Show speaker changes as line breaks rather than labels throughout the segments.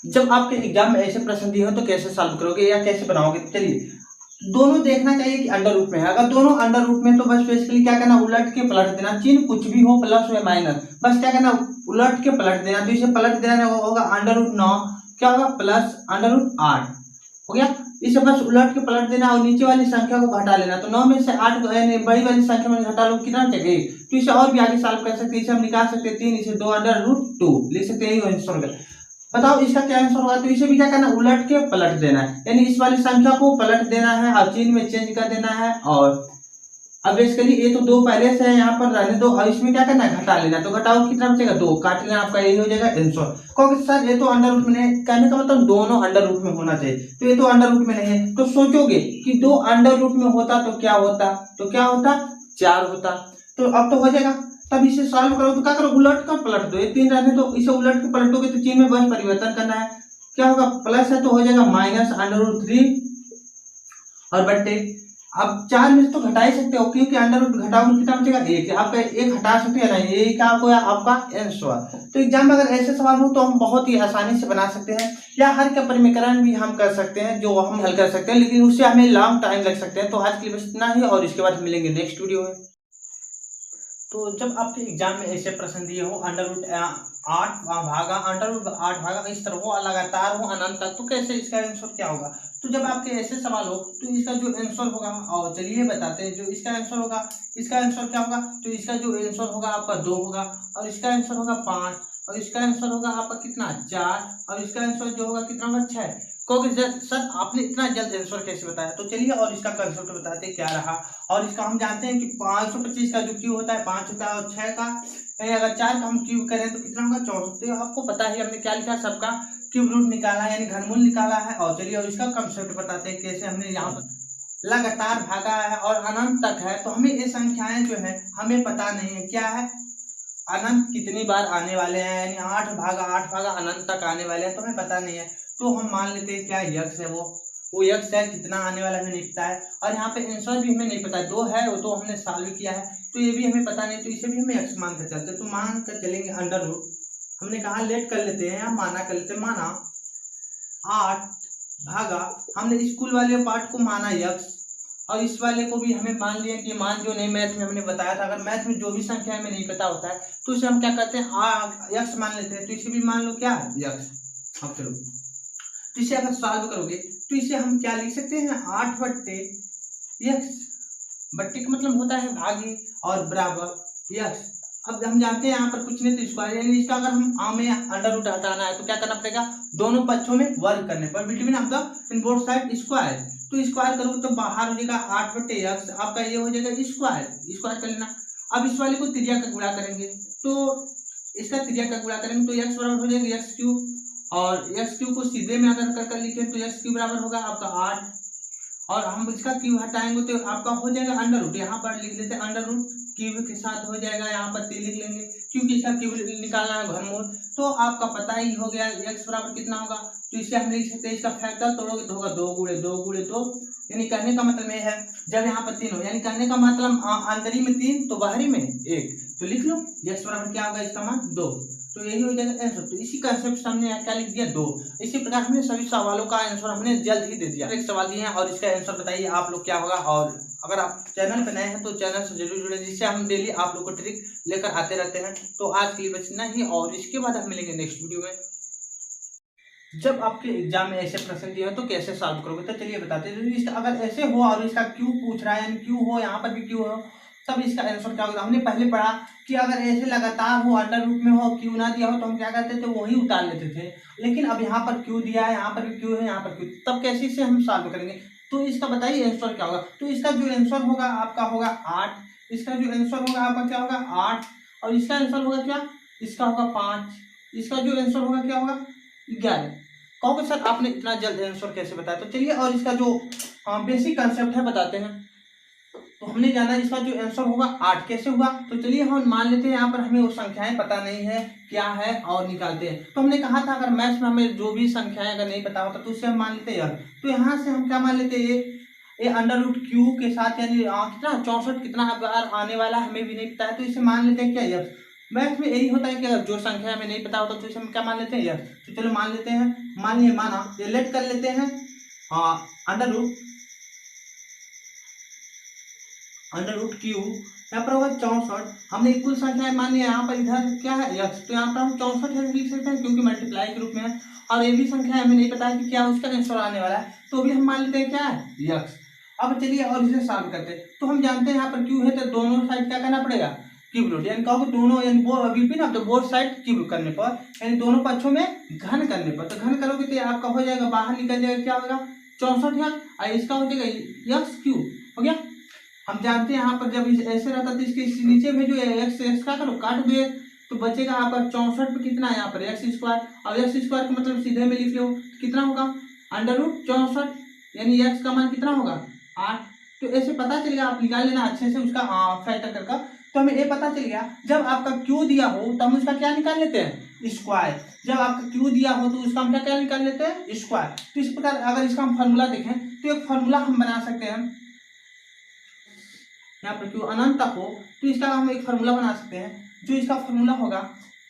जब आपके एग्जाम में ऐसे प्रश्न दिए हो तो कैसे सॉल्व करोगे या कैसे बनाओगे? चलिए, दोनों देखना चाहिए कि अंडर रूट में है। अगर दोनों अंडर रूट में तो बस बेसिकली क्या करना, उलट के पलट देना। चिन्ह कुछ भी हो, प्लस या माइनस, बस क्या करना, उलट के पलट देना। तो इसे पलट देना होगा अंडर रूट 9 क्या होगा प्लस अंडर रूट 8 हो गया। इसे बस उलट के पलट देना और नीचे वाली संख्या को घटा लेना। तो 9 में से 8 यानी बड़ी वाली संख्या में घटा लो, कितना बचेगा 1। तो इसे और भी आगे सॉल्व कर सकते हैं। इसे हम निकाल सकते हैं 3, इसे 2 अंडर रूट 2 लिख सकते हैं। यही आंसर होगा। बताओ इसका क्या आंसर होगा? तो इसे भी क्या करना, उलट के पलट देना है, यानी इस वाली संख्या को पलट देना है और चिन्ह में चेंज कर देना है। और अब बेसिकली ये तो 2 पहले से है, यहाँ पर रहने दो और इसमें क्या करना है, घटा लेना। तो घटाओ कितना बचेगा 2, काट लेना, आपका यही हो जाएगा आंसर। क्योंकि सर ये तो अंडर रूट में नहीं, कहने का मतलब दोनों अंडर रूट में होना चाहिए। तो ये तो अंडर रूट में नहीं है, तो सोचोगे कि 2 अंडर रूट में होता तो क्या होता, 4 होता। तो अब तो हो जाएगा। तब इसे सॉल्व करो तो क्या करो, उलट कर पलट दो। ये 3 रहने दो, इसे उलट के पलटोगे तो चिन्ह में बस परिवर्तन करना है। क्या होगा, प्लस है तो हो जाएगा माइनस अंडर रूट 3 और बट्टे। अब 4 में से तो घटा ही सकते हो, क्योंकि अंडर रूट घटाओगे कितना बचेगा 1। आपका 1 हटा सकते हैं ना, ये क्या आपको आपका आंसर। तो एग्जाम में अगर ऐसे सवाल हो तो हम बहुत ही आसानी से बना सकते हैं, या हर का परिमीकरण भी हम कर सकते हैं जो हम हल कर सकते हैं, लेकिन उससे हमें लॉन्ग टाइम लग सकते हैं। तो आज के लिए बस इतना ही, और इसके बाद मिलेंगे नेक्स्ट वीडियो में। तो जब आपके एग्जाम में ऐसे प्रश्न दिए हो, अंडर रूट 8 भागा अंडर रूट 8 भागा इस तरह हो, लगातार हो अनंत तक, तो कैसे इसका आंसर क्या होगा? तो जब आपके ऐसे सवाल हो तो इसका जो आंसर होगा, और चलिए बताते हैं जो इसका आंसर होगा। इसका आंसर क्या होगा? तो इसका जो आंसर होगा आपका 2 होगा, और इसका आंसर होगा 5, और इसका आंसर होगा आपका कितना 4, और इसका आंसर जो होगा कितना होगा 6। क्योंकि सर आपने इतना जल्द आंसर कैसे बताया? तो चलिए और इसका कंसेप्ट बताते क्या रहा। और इसका हम जानते हैं कि 525 का जो क्यू होता है 5 होता है, और 6 का अगर 4 का हम क्यूब करें तो कितना होगा 64। तो आपको पता है हमने क्या लिखा, सबका क्यूब रूट निकाला है, यानी घनमूल निकाला है। और चलिए और इसका कंसेप्ट बताते हैं कैसे हमने यहाँ पर लगातार भागा है और अनंत तक है। तो हमें ये संख्याएं जो है हमें पता नहीं है क्या है, अनंत कितनी बार आने वाले हैं, यानी 8 भागा अनंत तक आने वाले हैं, तो हमें पता नहीं है। तो हम मान लेते हैं क्या यक्स है, वो यक्स है, कितना आने वाला हमें नहीं पता है। और यहाँ पे आंसर भी हमें नहीं पता है, 2 है वो तो हमने सॉल्व किया है, तो ये भी हमें पता नहीं। तो इसे भी हमें यक्स मान कर चलते, तो मान कर चलेंगे अंडर रूट, हमने कहा लेट कर लेते हैं या माना कर लेते हैं, माना 8 भागा, हमने स्कूल वाले पार्ट को माना यक्स, और इस वाले को भी हमें मान लिया कि मान जो नहीं मैथ में हमने बताया था। अगर मैथ में जो भी संख्या हमें नहीं पता होता है तो इसे हम क्या करते हैं, यक्स मान लेते हैं। तो इसे भी मान लो क्या यक्स। अब चलो, तो इसे अगर सॉल्व करोगे तो इसे हम क्या लिख सकते हैं, 8 बट्टे यक्स। बट्टे का मतलब होता है भागी और बराबर यक्स। अब हम जानते हैं यहाँ पर कुछ नहीं तो स्क्वायर, यानी इसका अगर हम में अंडर रूट हटाना है तो क्या करना पड़ेगा, दोनों पक्षों में वर्ग करने पर, between of the in both side square. तो स्क्वायर करोगे तो बाहर हो जाएगा 8 बट्टे यक्स, आपका ये हो जाएगा स्क्वायर कर लेना। अब इस वाले को त्रिज्या का गुणा करेंगे, तो इसका त्रिज्या का गुणा करेंगे तो एक्स बराबर हो जाएगा एक्स क्यूब, और एक्स क्यूब को सीधे में अगर कर लिखे तो एक्स क्यूब बराबर होगा आपका 8, और हम इसका क्यूब हटाएंगे तो आपका हो जाएगा अंडर रूट। यहाँ पर लिख लेते हैं अंडर रूट, क्यूब के साथ हो जाएगा, यहाँ पर 3 लिख लेंगे क्योंकि इसका क्यूब निकालना है घनमूल। तो आपका पता ही हो गया x बराबर कितना होगा। तो इसे हम लिख सकते हैं, इसका फैक्टर तोड़ोगे तो होगा 2 गुणे 2 गुणे 2, यानी कहने का मतलब ये है जब यहाँ पर 3 हो, यानी कहने का मतलब आंतरिक में 3 तो बाहरी में 1, तो लिख लो x बराबर क्या होगा, इसका मान 2। तो यही हो जाएगा आंसर। तो इसी कंसेप्ट से हमने क्या लिख दिया 2। इसी प्रकार हमने सभी सवालों का आंसर हमने जल्द ही दे दिया। एक सवाल दिए हैं और इसका आंसर बताइए आप लोग क्या होगा। और अगर आप चैनल पर नए हैं तो चैनल से जरूर जुड़े, जिससे हम डेली आप लोग को ट्रिक लेकर आते रहते हैं। तो आज के लिए बस इतना ही, और इसके बाद हम मिलेंगे नेक्स्ट वीडियो में। जब आपके एग्जाम में ऐसे प्रश्न दिए हो तो कैसे सॉल्व करोगे? तो चलिए बताते हैं। अगर ऐसे हो और इसका क्यू पूछ रहा है, यानी क्यू हो, यहाँ पर भी क्यू हो, तब इसका आंसर क्या होगा। हमने पहले पढ़ा कि अगर ऐसे लगातार हो, अंडर रूट में हो, क्यू ना दिया हो तो हम क्या करते थे, वही उतार लेते थे। लेकिन अब यहाँ पर क्यू दिया है, यहाँ पर भी क्यू है, यहाँ पर क्यू, तब कैसे इसे हम सॉल्व करेंगे? तो इसका बताइए आंसर क्या होगा। तो इसका जो आंसर होगा आपका होगा 8, इसका जो आंसर होगा आपका क्या होगा 8, और इसका आंसर होगा क्या, इसका होगा 5, इसका जो आंसर होगा क्या होगा 11। कहोगे सर आपने इतना जल्द आंसर कैसे बताया? तो चलिए और इसका जो बेसिक कंसेप्ट है बताते हैं। तो हमने जाना इसका जो आंसर होगा 8 कैसे हुआ। तो चलिए हम मान लेते हैं यहाँ पर हमें वो संख्याएं पता नहीं है क्या है, और निकालते हैं। तो हमने कहा था अगर मैथ्स में हमें जो भी संख्याएं अगर नहीं पता होता तो उससे हम मान लेते हैं। तो यहाँ से हम क्या मान लेते हैं, ये अंडर रूट क्यू के साथ, यानी कितना 64 कितना बार आने वाला हमें भी नहीं पता है, तो इसे मान लेते हैं क्या यक्स। मैथ में यही होता है कि अगर जो संख्या हमें नहीं पता होता तो इसे हम क्या मान लेते हैं यस। तो चलो मान लेते हैं, मान लिए माना, ये लेट कर लेते हैं अंडर रूट क्यू, यहाँ पर होगा 64। हमने कुल संख्या मान लिया, यहाँ पर इधर क्या है यक्स, तो यहाँ पर हम 64 लिख सकते हैं क्योंकि मल्टीप्लाई के रूप में है। और ये भी संख्या हमें नहीं पता है कि क्या उसका आंसर आने वाला है, तो भी हम मान लेते हैं क्या है यक्स। अब चलिए और इसे सॉल्व करते हैं। तो हम जानते हैं यहाँ पर क्यू है तो दोनों साइड क्या करना पड़ेगा, क्यूब रूट, यानी कहोगे दोनों, यानी विपिन अब तो बोथ साइड क्यूब करने पर, यानी दोनों पक्षों में घन करने पर, तो घन करोगे तो आपका हो जाएगा, बाहर निकल जाएगा, क्या होगा 64 यक्स, और इसका हो जाएगा यक्स क्यूब, हो गया। हम जानते हैं यहाँ पर जब ऐसे रहता तो इसके नीचे में जो एक्स एक्स का करो काट दो, तो बचेगा आपका 64 पे कितना है यहाँ पर एक्स स्क्वायर, और एक्स स्क्वायर का मतलब सीधे में लिख लो कितना होगा अंडर रूट 64, यानी एक्स का मान कितना होगा 8। तो ऐसे पता चलेगा, आप निकाल लेना अच्छे से उसका फैक्टर करके। तो हमें ये पता चल गया जब आपका क्यू दिया हो तो हम उसका क्या निकाल लेते हैं स्क्वायर, जब आपका क्यू दिया हो तो उसका हम क्या निकाल लेते हैं स्क्वायर। तो इस प्रकार अगर इसका हम फॉर्मूला देखें तो एक फॉर्मूला हम बना सकते हैं, यहाँ पर क्यू अनंत तक हो तो इसका हम एक फार्मूला बना सकते हैं, जो इसका फार्मूला होगा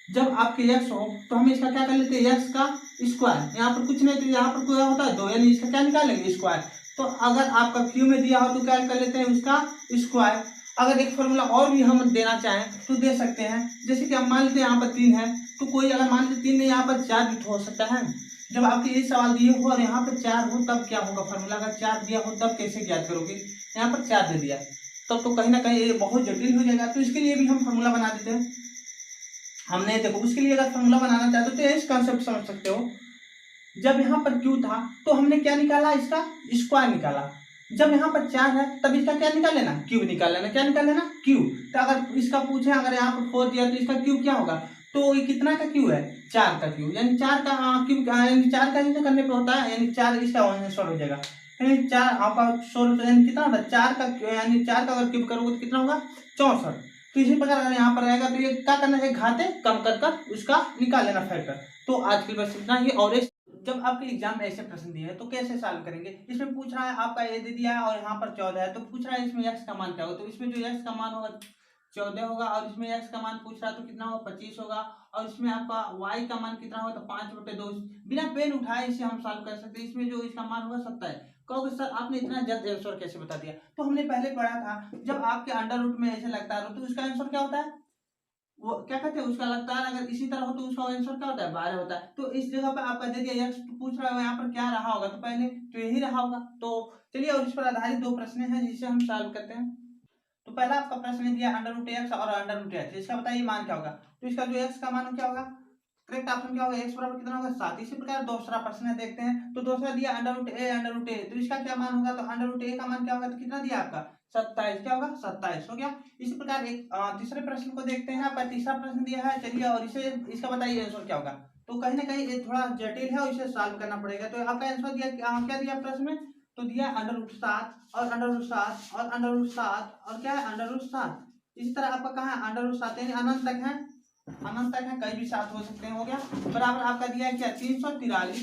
जब आपके एक्स हो तो हम इसका क्या कर लेते हैं एक्स का स्क्वायर, यहाँ पर कुछ नहीं तो यहाँ पर क्या होता है 2, यानी इसका क्या निकालेंगे स्क्वायर। तो अगर आपका क्यू में दिया हो तो क्या कर लेते हैं उसका स्क्वायर। अगर एक फार्मूला और भी हम देना चाहें तो दे सकते हैं, जैसे कि हम मान लेते हैं यहाँ पर 3 है, तो कोई अगर मान लेते 3 नहीं यहाँ पर 4 भी हो सकता है। जब आपके ये सवाल दिए हो और यहाँ पर 4 हो तब क्या होगा फार्मूला, अगर 4 दिया हो तब कैसे ज्ञात करोगे, यहाँ पर 4 दे दिया तब तो कहीं ना कहीं ये बहुत जटिल हो जाएगा। तो इसके लिए भी हम फार्मूला बना देते हैं। हमने देखो उसके लिए अगर फार्मूला बनाना चाहते हो तो इस कॉन्सेप्ट समझ सकते हो, जब यहाँ पर क्यू था तो हमने क्या निकाला इसका स्क्वायर निकाला, जब यहाँ पर 4 है तब इसका क्या निकाल लेना क्यूब निकाल लेना, क्या निकाल लेना क्यूब। तो अगर इसका पूछे अगर यहाँ पर 4 दिया तो इसका क्यूब क्या होगा, तो ये कितना का क्यूब है 4 का क्यूब, यानी 4 का क्यूब, यानी 4 का ही करने पर होता है, यानी 4 इसका आंसर हो जाएगा, यानी 4 आपका 16, यानी कितना होता है 4 का, यानी 4 का अगर क्यूब करोगे तो कितना होगा 64। तो इसी प्रकार अगर यहाँ पर रहेगा तो ये क्या करना है घाते कम कर उसका निकाल लेना फैक्टर। तो आज के लिए बस इतना ही। और जब आपके एग्जाम में ऐसे प्रश्न दिए हैं तो कैसे सॉल्व करेंगे, इसमें पूछ रहा है आपका ए दे दिया है और यहाँ पर 14 है, तो पूछ रहा है इसमें एक्स का मान क्या होगा, तो इसमें जो एक्स का मान होगा 14 होगा, और इसमें एक्स का मान पूछ रहा है तो कितना होगा 25 होगा, और इसमें आपका वाई का मान कितना होगा तो 5/2। बिना पेन उठाए इसे हम सॉल्व कर सकते हैं। इसमें जो इसका मान होगा 27। कहोगे सर आपने इतना जल्द आंसर कैसे बता दिया, तो हमने पहले पढ़ा था जब आपके अंडर रूट में ऐसे लगता है तो उसका आंसर क्या होता है, वो क्या कहते हैं उसका लगता है, अगर इसी तरह हो तो उसका आंसर क्या होता है 12 होता है। तो इस जगह पे आपका दे दिया एक्स, तो पूछ रहा है यहाँ पर क्या रहा होगा, तो पहले तो यही रहा होगा। तो चलिए और इस पर आधारित 2 प्रश्न हैं जिसे हम सॉल्व करते हैं। तो पहला आपका प्रश्न दिया अंडर रूट एक्स और अंडर रूट एक्स, इसका बताइए मान क्या होगा। तो इसका जो एक्स का मान क्या होगा, करेक्ट ऑप्शन क्या होगा, एक्स बराबर कितना होगा 7। इसी प्रकार दूसरा प्रश्न है देखते हैं। तो दूसरा दिया अंडर रूट ए, तो इसका क्या मान होगा, तो अंडर रूट ए का मान क्या होगा, तो कितना दिया आपका 27, क्या होगा 27 हो गया। इसी प्रकार एक तीसरे प्रश्न को देखते हैं। आपका तीसरा प्रश्न दिया है, चलिए और इसे इसका बताइए आंसर क्या होगा। तो कहीं ना कहीं ये थोड़ा जटिल है और इसे सॉल्व करना पड़ेगा। तो आपका आंसर दिया क्या दिया प्रश्न में, तो दिया अंडर रूट 7 और अंडर रूट 7 और अंडर रूट 7 और क्या है अंडर रूट 7। इसी तरह आपका कहाँ है अंडर रूट 7, यानी अनंत तक है, अनंत तक है, कहीं भी 7 हो सकते हैं, हो गया। बराबर आपका दिया है क्या 343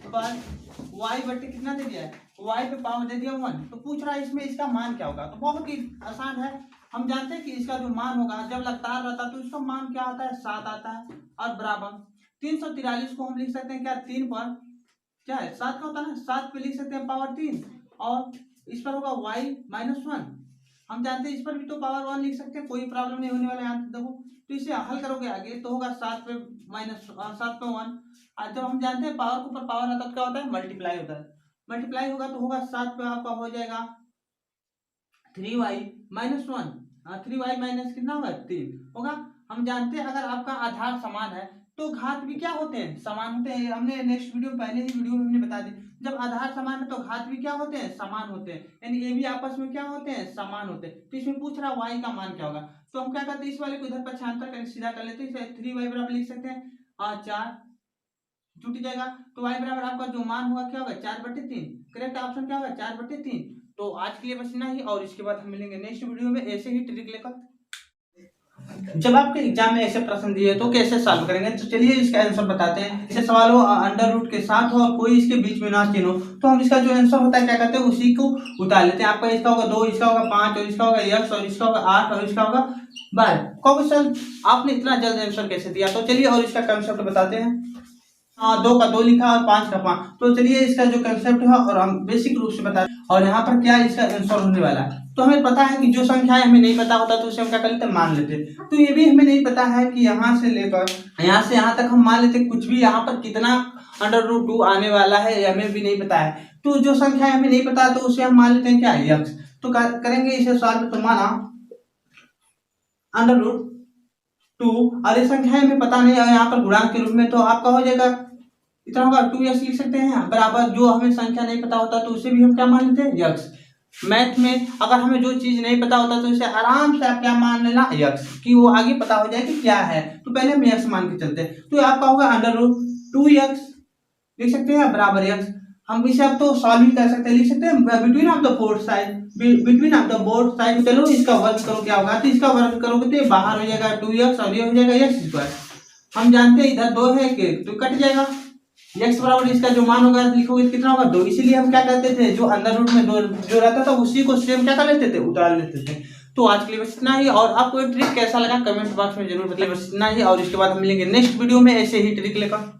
पर y बटे कितना दे दिया है, y पे पावर दे दिया 1। तो पूछ रहा है इसमें इसका मान क्या होगा, तो बहुत ही आसान है। हम जानते हैं कि इसका जो मान होगा जब लगातार रहता है तो इसका मान क्या आता है 7 आता है, और बराबर 343 को हम लिख सकते हैं क्या 3 पर, क्या है 7 का होता है ना, 7 पे लिख सकते हैं पावर 3, और इस पर होगा y-1। हम जानते हैं इस पर भी तो पावर 1 लिख सकते हैं, कोई प्रॉब्लम नहीं होने वाला है। यहाँ देखो तो इसे हल करोगे आगे तो होगा 7 पे -7 पे 1। आज जब हम जानते हैं पावर के ऊपर पावर आता है तो क्या होता है मल्टीप्लाई होता है, मल्टीप्लाई होगा तो होगा 7 पे आपका हो जाएगा 3y-1, 3y माइनस कितना होगा 3 होगा। हम जानते हैं अगर आपका आधार समान है तो घात भी क्या होते हैं समान होते हैं, हमने नेक्स्ट वीडियो पहले ही वीडियो में हमने बता दी, जब आधार समान है तो घात भी क्या होते हैं समान होते हैं, यानी ये भी आपस में क्या होते हैं समान होते हैं। तो इसमें पूछ रहा y का मान क्या होगा, तो हम क्या करते हैं इस वाले को इधर पक्षांतर कर सीधा कर लेते हैं, 3y बराबर लिख सकते हैं 4 जुट जाएगा। तो y बराबर आपका जो मान होगा क्या होगा 4/3, करेक्ट ऑप्शन क्या होगा 4/3। तो आज के लिए बस इतना ही, और इसके बाद हम मिलेंगे नेक्स्ट वीडियो में ऐसे ही ट्रिक लेकर। जब आपके एग्जाम में ऐसे प्रश्न दिए तो कैसे सॉल्व करेंगे, तो चलिए इसका आंसर बताते हैं। जैसे सवाल हो अंडर रूट के साथ हो और कोई इसके बीच में ना चिन्ह हो, तो हम इसका जो आंसर होता है क्या करते हैं, उसी को उतार लेते हैं। आपका इसका होगा 2, इसका होगा 5 और इसका होगा x और इसका होगा 8 और इसका होगा 12। कहोगे सर आपने इतना जल्द आंसर कैसे दिया, तो चलिए और इसका कंसेप्ट बताते हैं। 2 का 2 लिखा और 5 का 5, तो चलिए इसका जो कंसेप्ट है और हम बेसिक रूप से बता और यहाँ पर क्या इसका आंसर होने वाला है। तो हमें पता है कि जो संख्या हमें नहीं पता होता तो उसे हम क्या कर लेते हैं, मान लेते। तो ये भी हमें नहीं पता है कि यहाँ से लेकर यहाँ से यहाँ तक हम मान लेते कुछ भी, यहाँ पर कितना अंडर रूट 2 आने वाला है हमें भी नहीं पता है। तो जो संख्या हमें नहीं पता तो उसे हम मान लेते हैं क्या, यक्स। तो करेंगे इसे सॉल्व, तो माना अंडर रूट 2 और ये संख्या हमें पता नहीं है यहाँ पर गुणांक के रूप में, तो आपका हो जाएगा इतना होगा 2x लिख सकते हैं बराबर, जो हमें संख्या नहीं पता होता तो उसे भी हम क्या मान लेते हैं, यक्स। मैथ में अगर हमें जो चीज नहीं पता होता तो इसे आराम से आप क्या मान लेना, यक्स, कि वो आगे पता हो जाए कि क्या है। तो पहले हम यक्स मान के चलते हैं, तो आपका होगा अंडर रूट 2x लिख सकते हैं बराबर यक्स। हम इसे अब तो सॉल्व भी कर सकते हैं, लिख सकते हैं between of the both side, between of the both side. चलो इसका वर्ग करो क्या होगा, तो इसका वर्ग करोगे तो ये बाहर हो जाएगा 2x और ये हो जाएगा x स्क्वायर। हम जानते हैं इधर 2 है कि तो कट जाएगा, x बराबर इसका जो मान होगा लिखोगे कितना होगा 2। इसीलिए हम क्या करते थे, जो अंदर रूट में 2 जो रहता था उसी को सेम क्या कर लेते थे, उतार लेते थे। तो आज के लिए बस इतना ही, और आपको ये ट्रिक कैसा लगा कमेंट बॉक्स में जरूर बताइए। बस इतना ही, और इसके बाद हम मिलेंगे नेक्स्ट वीडियो में ऐसे ही ट्रिक लेकर।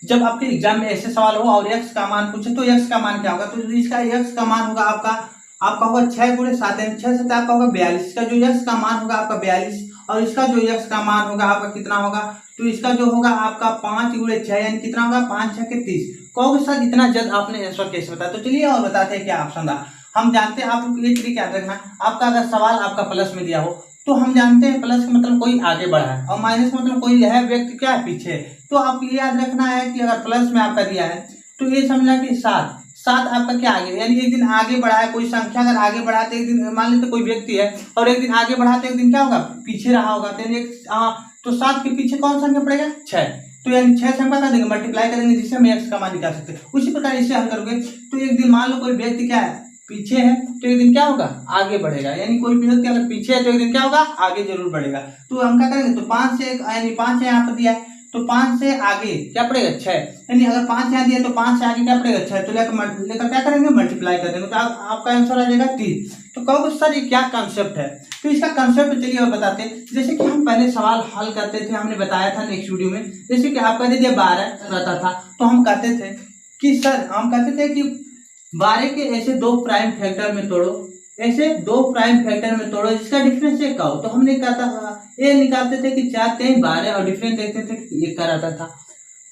जब आपके एग्जाम में ऐसे सवाल हो और x का मान पूछे तो x का मान क्या होगा, तो इसका x का मान होगा आपका होगा 6 गुणे 7, 6 से आपका होगा 42। इसका जो x का मान होगा आपका 42 और इसका जो x का मान होगा आपका कितना होगा, तो इसका जो होगा आपका 5 गुणे 6 यानी कितना होगा 5 6 के 30। कहोगे सर इतना जल्द आपने आंसर कैसे बताया, तो चलिए और बताते हैं क्या ऑप्शन था। हम जानते हैं, आप लोग ये ट्रिक याद रखना, आपका अगर सवाल आपका प्लस में दिया हो तो हम जानते हैं प्लस का मतलब कोई आगे बढ़ा है और माइनस का मतलब कोई है व्यक्ति क्या है पीछे। तो आपको ये याद रखना है कि अगर प्लस में आपका दिया है तो ये समझना कि 7 आपका क्या आगे, यानी एक दिन आगे बढ़ा है कोई संख्या, अगर आगे बढ़ाते एक दिन मान लेते कोई व्यक्ति है और एक दिन आगे बढ़ाते एक दिन क्या होगा पीछे रहा होगा, तो 7 के पीछे कौन संख्या पड़ेगा 6। तो यानी 6 से हम क्या कर देंगे मल्टीप्लाई करेंगे, जिससे हम x का मान निकाल सकते हैं। उसी प्रकार इसे हल करोगे तो एक दिन मान लो कोई व्यक्ति क्या है पीछे है तो एक दिन क्या होगा आगे बढ़ेगा, यानी कोई भी व्यक्ति अगर पीछे है तो एक दिन क्या होगा आगे जरूर बढ़ेगा। तो हम क्या करेंगे, तो 5 से यानी 5 यहाँ पर दिया है तो 5 से आगे क्या पड़ेगा 6, यानी अगर 5 यहाँ दिया तो 5 से आगे क्या पड़ेगा 6, तो लेकर क्या करेंगे मल्टीप्लाई कर देंगे, तो आपका आंसर आ जाएगा 30। तो कहोगे सर ये क्या कंसेप्ट है, तो इसका कंसेप्ट चलिए और बताते हैं। जैसे कि हम पहले सवाल हल करते थे, हमने बताया था नेक्स्ट वीडियो में, जैसे कि आपका दे दिया 12 रहता था तो हम कहते थे कि सर हम कहते थे कि 12 के ऐसे 2 प्राइम फैक्टर में तोड़ो, ऐसे 2 प्राइम फैक्टर में तोड़ो जिसका डिफरेंस 1 का हो। तो हमने कहा था ये निकालते थे कि 4 3 12 और डिफरेंस देखते थे कि 1 का रहता था।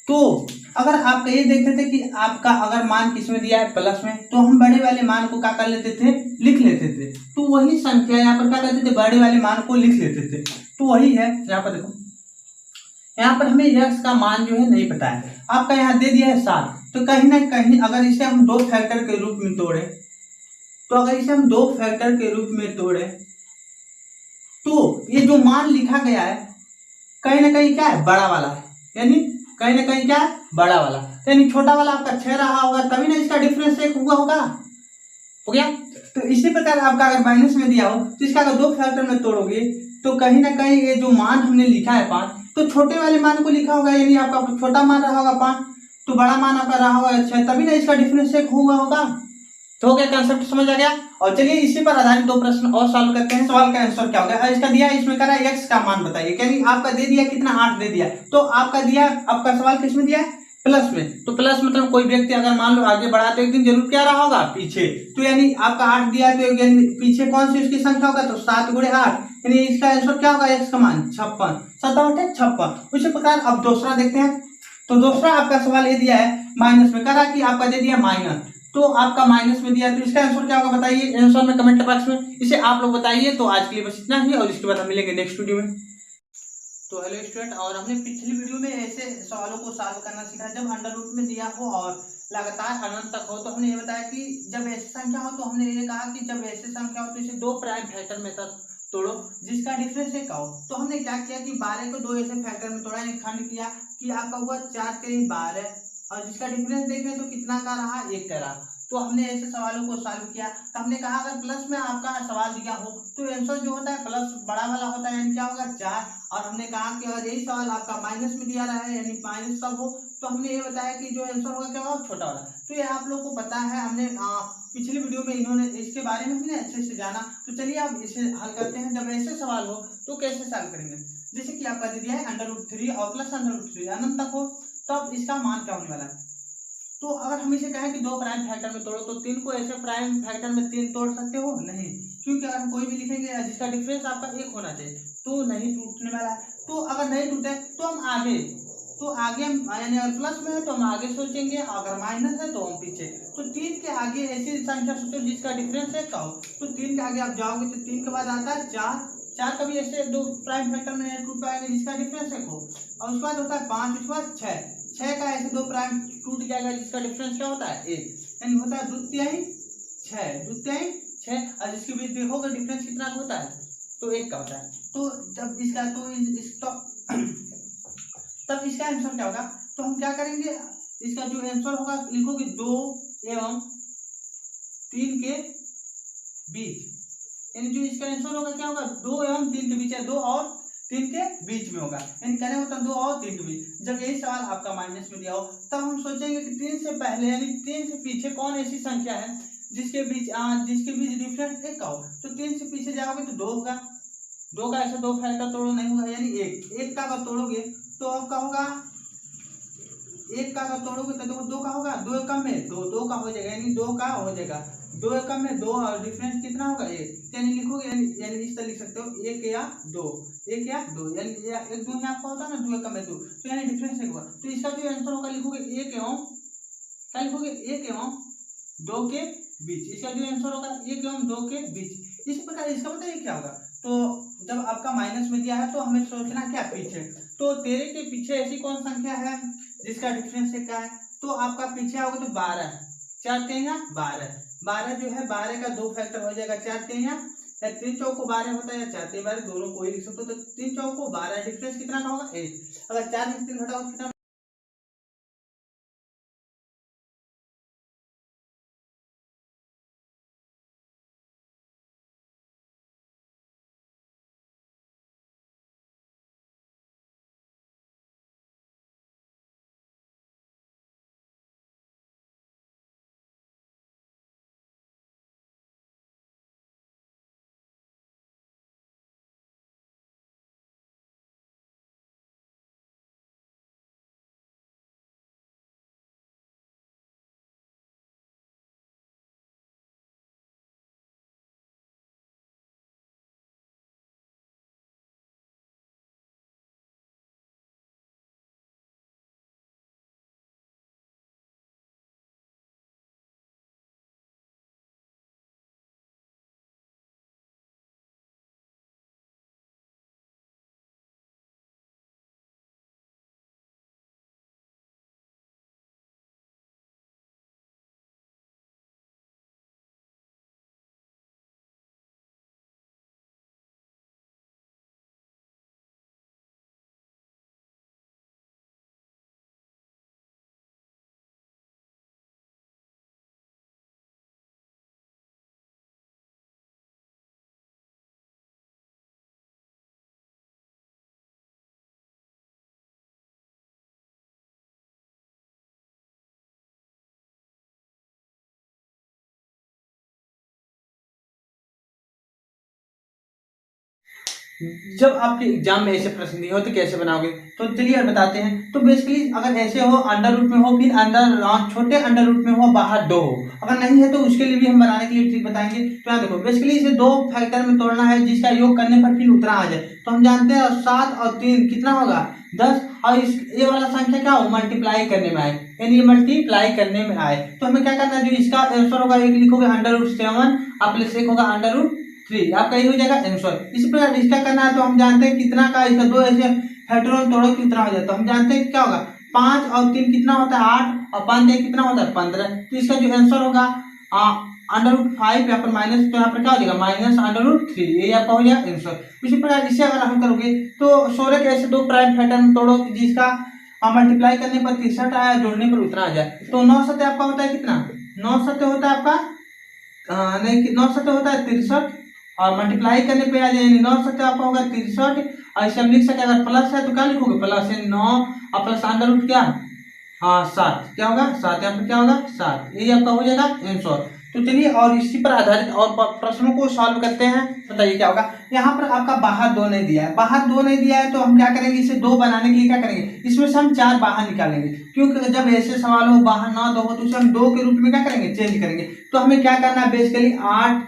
तो अगर आप ये देखते थे कि आपका अगर मान किसमें दिया है प्लस में, तो हम बड़े वाले मान को क्या कर लेते थे लिख लेते थे। तो वही संख्या यहाँ पर क्या करते थे बड़े वाले मान को लिख लेते थे। तो वही है यहाँ पर देखो, यहाँ पर हमें x का मान जो है नहीं पता है, आपका यहाँ दे दिया है 7। तो कहीं ना कहीं अगर इसे हम 2 फैक्टर के रूप में तोड़े, तो अगर इसे हम 2 फैक्टर के रूप में तोड़े तो ये जो मान लिखा गया है कहीं ना कहीं क्या है बड़ा वाला है, यानी कहीं ना कहीं क्या है बड़ा वाला, यानी छोटा वाला आपका 6 रहा होगा तभी ना इसका डिफरेंस 1 हुआ होगा, हो गया। तो इसी प्रकार आपका अगर माइनस में दिया हो तो इसका अगर 2 फैक्टर में तोड़ोगे तो कहीं ना कहीं ये जो मान हमने लिखा है 5, तो छोटे वाले मान को लिखा होगा, यानी आपका छोटा मान रहा होगा 5 तो बड़ा मान आपका रहा होगा 6, तभी ना इसका डिफरेंस 1 हुआ होगा। तो हो गया कंसेप्ट समझ आ गया। और चलिए इसी पर आधारित 2 प्रश्न और सॉल्व करते हैं। सवाल का आंसर क्या होगा, इसका दिया इसमें करा x का मान बताइए, यानी आपका दे दिया कितना 8 दे दिया, तो आपका दिया आपका सवाल किसमें दिया है प्लस में। तो प्लस मतलब कोई व्यक्ति अगर मान लो आगे बढ़ा तो एक दिन जरूर क्या रहा होगा पीछे, तो यानी आपका 8 दिया तो पीछे कौन सी उसकी संख्या होगा, तो 7 गुणे 8, यानी इसका आंसर क्या होगा x का मान 56, 7 8 56। उसी प्रकार अब दूसरा देखते हैं। तो दूसरा आपका सवाल ये दिया है माइनस में, करा कि आपका दे दिया माइनस, तो आपका माइनस में दिया, तो इसका आंसर क्या होगा बताइए आंसर में कमेंट बॉक्स में इसे आप लोग बताइए। तो आज के लिए बस इतना ही, और इसके बाद हम मिलेंगे नेक्स्ट वीडियो में। तो हेलो स्टूडेंट, और हमने पिछली वीडियो में ऐसे सवालों को सॉल्व करना सीखा जब अंडर रूट में दिया हो और लगातार अनंत तक हो। तो हमने ये बताया कि जब ऐसी संख्या हो, तो हमने ये कहा कि जब ऐसी संख्या हो तो इसे 2 प्राइम फैक्टर में तोड़ो जिसका डिफरेंस 1 का हो। तो हमने क्या किया कि 12 को 2 ऐसे फैक्टर में तोड़ा, खंड किया कि आपका हुआ 4 3 12 और जिसका डिफरेंस देखें तो कितना का रहा 1 का रहा। तो हमने ऐसे सवालों को सॉल्व किया। तो हमने कहा अगर प्लस में आपका सवाल दिया हो तो आंसर जो होता है प्लस बड़ा वाला होता है, यानी क्या होगा 4। और हमने कहा कि अगर यही सवाल आपका माइनस में दिया रहा है यानी माइनस सब हो, तो हमने ये बताया कि जो आंसर होगा क्या होगा छोटा वाला। तो ये आप लोग को पता है, हमने पिछली वीडियो में इन्होंने इसके बारे में हमने अच्छे से जाना। तो चलिए अब इसे हल करते हैं। जब ऐसे सवाल हो तो कैसे सॉल्व करेंगे, जैसे कि आपका दे दिया है √3 और प्लस √3 अनंत तक हो, तब इसका मान क्या होने वाला है। तो अगर हम इसे कहें कि 2 प्राइम फैक्टर में तोड़ो, तो 3 को ऐसे प्राइम फैक्टर में 3 तोड़ सकते हो नहीं, क्योंकि अगर हम कोई भी लिखेंगे जिसका डिफरेंस आपका 1 होना चाहिए तो नहीं टूटने वाला है। तो अगर नहीं टूटे तो हम आगे, हम यानी अगर प्लस में है तो हम आगे सोचेंगे, अगर माइनस है तो हम पीछे। तो 3 के आगे ऐसी संख्या सोचो जिसका डिफरेंस 1 का हो। तो 3 के आगे आप जाओगे तो 3 के बाद आता है 4। 4 कभी ऐसे 2 प्राइम फैक्टर में टूट पाएंगे जिसका डिफरेंस 1 हो। और उसके बाद होता है 5, उसके बाद 6। 6 का ऐसे 2 प्राइम टूट जाएगा जिसका डिफरेंस क्या होता है 1, यानी होता है द्वितीय 6। और जिसके बीच देखोगे डिफरेंस कितना होता है तो 1 का होता है। तो जब इसका तब इसका आंसर क्या होगा, तो हम क्या करेंगे, इसका जो आंसर होगा लिखोगे 2 एवं 3 के बीच, यानी जो इसका आंसर होगा क्या होगा 2 एवं 3 के बीच है, 2 और 3 के बीच में होगा, यानी कहने होता 2 और 3 के बीच। जब यही सवाल आपका माइनस में दिया हो तब हम सोचेंगे कि 3 से पहले यानी 3 से पीछे कौन ऐसी संख्या है जिसके बीच डिफरेंस 1 का हो। तो 3 से पीछे जाओगे तो 2 होगा, 2 का ऐसे 2 फैक्टर तोड़ो नहीं होगा, यानी 1 का अगर तोड़ोगे तो आपका होगा 1 का अगर तोड़ोगे तो 2 का होगा, 2 एकम में 2 का हो जाएगा, यानी 2 का हो जाएगा, 2 एकम में 2 और डिफरेंस कितना होगा 1, यानी लिखोगे यानी इस तरह लिख सकते हो 1 या 2, 1 या 2, यानी 1 2 यहाँ आपका होता है ना 2 एकम में 2, तो यानी डिफरेंस 1 होगा। तो इसका जो आंसर होगा लिखोगे 1 एवं क्या लिखोगे 1 एवं 2 के बीच। इसका जो आंसर होगा 1 एवं 2 के बीच। इस प्रकार इसका बताइए क्या होगा। तो जब आपका माइनस में दिया है तो हमें सोचना क्या पीछे, तो 13 के पीछे ऐसी कौन संख्या है जिसका डिफरेंस 1 का है, तो आपका पीछे आओगे तो 12, 4 3 12 जो है 12 का 2 फैक्टर हो जाएगा, 4 3 या 3 चौको 12 होता है या 4 3 12 दोनों कोई लिख सकते हो। तो 3 चौको 12 डिफरेंस कितना का होगा 1। अगर 4 में 3 घटाओ कितना, जब आपके एग्जाम में ऐसे प्रश्न दिए हो तो कैसे बनाओगे, तो चलिए बताते हैं। तो बेसिकली अगर ऐसे हो अंडर रूट में हो, फिर अंडर छोटे अंडर रूट में हो, बाहर 2 हो, अगर नहीं है तो उसके लिए भी हम बनाने के लिए ट्रिक बताएंगे। तो यहाँ देखो बेसिकली इसे 2 फैक्टर में तोड़ना है जिसका योग करने पर फिर उतना आ जाए। तो हम जानते हैं 7 और 3 कितना होगा 10, और इस ये वाला संख्या क्या हो मल्टीप्लाई करने में आए, यानी ये मल्टीप्लाई करने में आए। तो हमें क्या करना है, जो इसका आंसर होगा एक लिखोगे √7 और प्लस 1 होगा √3, आपका ये हो जाएगा आंसर। इसी प्रकार इसका करना है तो हम जानते हैं कितना का इसका 2 ऐसे फैक्टोरियल तोड़ो कितना हो जाता है। तो हम जानते हैं क्या होगा 5 और 3 कितना होता है 8 और 5 कितना होता है 15। तो इसका जो आंसर होगा √5 यहाँ पर माइनस, तो यहाँ पर क्या हो जाएगा -√3, ये आपका हो जाएगा आंसर। इसी प्रकार इसे अगर हम करोगे तो 16 के ऐसे 2 प्राइम फैक्टर में तोड़ो जिसका मल्टीप्लाई करने पर 63 आया, जोड़ने पर उतना आ जाए। तो 9 7 आपका होता है कितना 9 सत्ते होता है आपका नहीं 9 सत्ते होता है 63 और मल्टीप्लाई करने पे आ जाए 9 सत्ते आपका होगा 63 और इसे हम लिख सकते हैं अगर प्लस है तो क्या लिखोगे प्लस है 9 और प्लस अंडर रूट क्या हाँ 7 क्या होगा 7 यहाँ पर क्या होगा 7 यही आपका हो जाएगा आंसर। तो चलिए और इसी पर आधारित और प्रश्नों को सॉल्व करते हैं। बताइए क्या होगा। यहाँ पर आपका बाहर 2 नहीं दिया है, बाहर 2 नहीं दिया है तो हम क्या करेंगे इसे 2 बनाने के लिए क्या करेंगे इसमें से हम 4 बाहर निकालेंगे, क्योंकि जब ऐसे सवाल हो बाहर ना 2 हो तो उसे हम 2 के रूप में क्या करेंगे चेंज करेंगे। तो हमें क्या करना है बेसिकली 8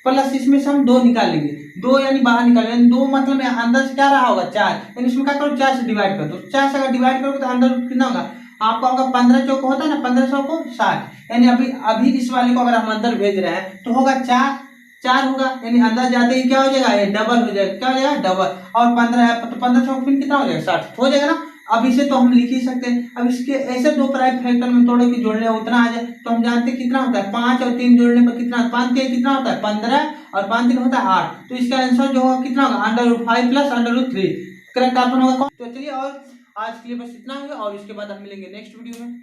प्लस इसमें से हम 2 निकाल लेंगे, 2 यानी बाहर निकालेंगे 2 मतलब अंदर से क्या रहा होगा 4 यानी इसमें क्या करो 4 से डिवाइड कर दो। 4 से अगर डिवाइड करोगे तो अंदर कितना होगा आपका होगा 15 चौक होता है ना 15 को 60 यानी अभी इस वाले को अगर हम अंदर भेज रहे हैं तो होगा 4 होगा यानी अंदर जाते ही क्या हो जाएगा ये डबल हो जाएगा, क्या हो जाएगा डबल और 15 है तो 15 चौक फिर कितना हो जाएगा 60 हो जाएगा ना। अब इसे तो हम लिख ही सकते हैं। अब इसके ऐसे 2 प्राइम फैक्टर में तोड़ो कि जोड़ने उतना आ जाए तो हम जानते हैं कितना होता है 5 और 3 जोड़ने पर कितना 5 के कितना होता है 15 और 5 3 होता है 8 तो इसका आंसर जो होगा कितना होगा √5 प्लस √3 करेक्ट ऑप्शन होगा। तो चलिए और आज के लिए बस इतना ही और इसके बाद हम मिलेंगे नेक्स्ट वीडियो में।